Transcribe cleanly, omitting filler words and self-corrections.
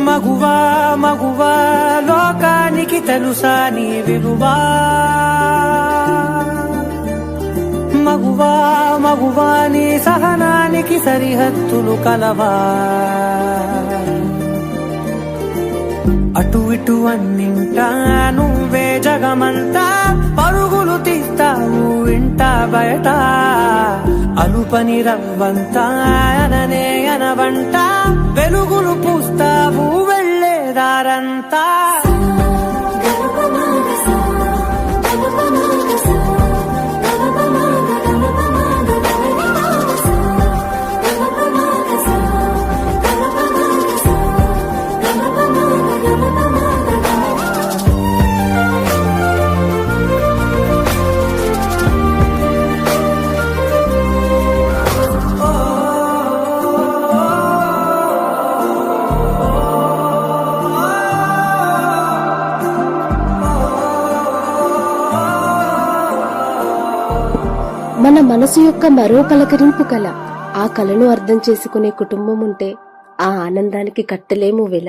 మగువా మగువా లోకానికి తెలుసా నీ విలువా, మగువా మగువా నీ సహనానికి సరిహద్దులు కలవా. అటు ఇటు అన్నింటా నువ్వే జగమంతా, పరుగులు తీస్తావు ఇంట బయట. అలుపని రవ్వంతా అననే అనవంట, వెలుగులు పూస్తావు వెళ్ళేదారంతా. మన మనసు యొక్క మరో పలకరింపు కళ. ఆ కళను అర్థం చేసుకునే కుటుంబం ఉంటే ఆ ఆనందానికి కట్టలేము వెల.